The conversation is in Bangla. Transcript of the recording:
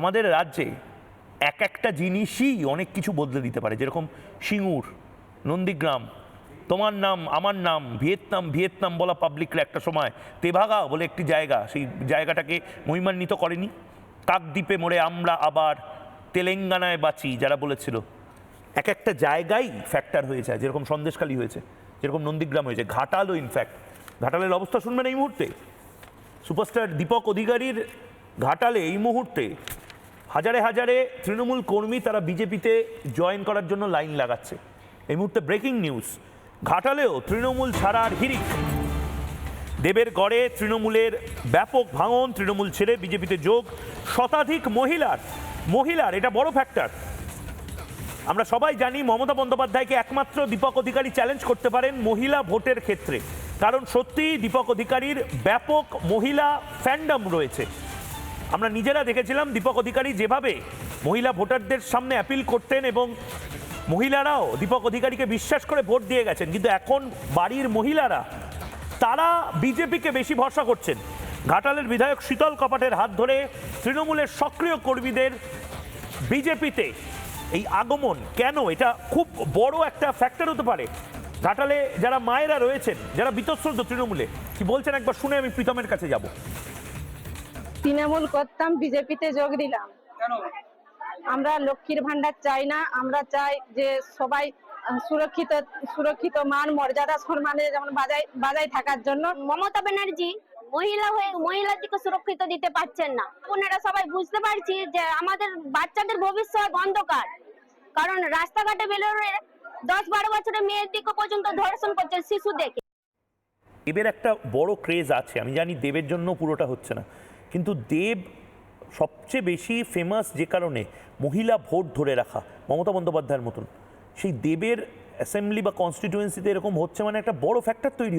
আমাদের রাজ্যে এক একটা জিনিসই অনেক কিছু বদলে দিতে পারে, যেরকম সিঙ্গুর, নন্দীগ্রাম, তোমার নাম আমার নাম, ভিয়েতনাম ভিয়েতনাম বলা পাবলিকরা একটা সময় তেভাগা বলে একটি জায়গা, সেই জায়গাটাকে মহিমান্বিত করেনি। কাকদ্বীপে মোড়ে আমরা আবার তেলেঙ্গানায় বাঁচি যারা বলেছিল, এক একটা জায়গায় ফ্যাক্টর হয়েছে, যেরকম সন্দেশখালী হয়েছে, যেরকম নন্দীগ্রাম হয়েছে, ঘাটালও ইনফ্যাক্ট। ঘাটালের অবস্থা শুনবেন এই মুহূর্তে, সুপারস্টার দীপক অধিকারীর ঘাটালে এই মুহূর্তে হাজারে হাজারে তৃণমূল কর্মী তারা বিজেপিতে জয়েন করার জন্য লাইন লাগাচ্ছে। এই মুহূর্তে ব্রেকিং নিউজ, ঘাটালেও তৃণমূল ছাড়ার হিড়িক। দেবের গড়ে তৃণমূলের ব্যাপক ভাঙন, তৃণমূল ছেড়ে বিজেপিতে যোগ শতাধিক মহিলার এটা বড় ফ্যাক্টর। আমরা সবাই জানি মমতা বন্দ্যোপাধ্যায়কে একমাত্র দীপক অধিকারী চ্যালেঞ্জ করতে পারেন মহিলা ভোটের ক্ষেত্রে, কারণ সত্যিই দীপক অধিকারীর ব্যাপক মহিলা ফ্যান্ডম রয়েছে। আমরা নিজেরা দেখেছিলাম দীপক অধিকারী যেভাবে মহিলা ভোটারদের সামনে অ্যাপিল করতেন এবং মহিলারাও দীপক অধিকারীকে বিশ্বাস করে ভোট দিয়ে গেছেন, কিন্তু এখন বাড়ির মহিলারা তারা বিজেপিকে বেশি ভরসা করছেন। ঘাটালের বিধায়ক শীতল কপাটের হাত ধরে তৃণমূলের সক্রিয় কর্মীদের বিজেপিতে এই আগমন কেন, এটা খুব বড় একটা ফ্যাক্টর হতে পারে। ঘাটালে যারা মায়েরা রয়েছেন, যারা বীতশ্রদ্ধ তৃণমূলে, কি বলছেন একবার শুনে আমি প্রীতমের কাছে যাব। তৃণমূল করতাম, বিজেপিতে যোগ দিলাম। আমরা লক্ষ্মীর ভান্ডার চাই না, আমরা চাই যে সবাই সুরক্ষিত মান মর্যাদা সম্মানে যেমন বাজায় থাকার জন্য। মমতা ব্যানার্জি মহিলা হয়ে মহিলাদেরকে সুরক্ষিত দিতে পারছেন না। আপনারা সবাই বুঝতে পারছি যে আমাদের বাচ্চাদের ভবিষ্যৎ অন্ধকার, কারণ রাস্তাঘাটে বেরোলে 10-12 বছরের মেয়েদেরকে পর্যন্ত ধর্ষণ করছে শিশুদেরকে। দেবের একটা বড় ক্রেজ আছে, আমি জানি দেবের জন্য পুরোটা হচ্ছে না, কিন্তু দেব সবচেয়ে বেশি ফেমাস যে কারণে মহিলা ভোট ধরে রাখা মমতা বন্দ্যোপাধ্যায়ের মতন, সেই দেবের অ্যাসেম্বলি বা কনস্টিটিউয়েন্সিতে এরকম হচ্ছে মানে একটা বড় ফ্যাক্টর তৈরি হচ্ছে।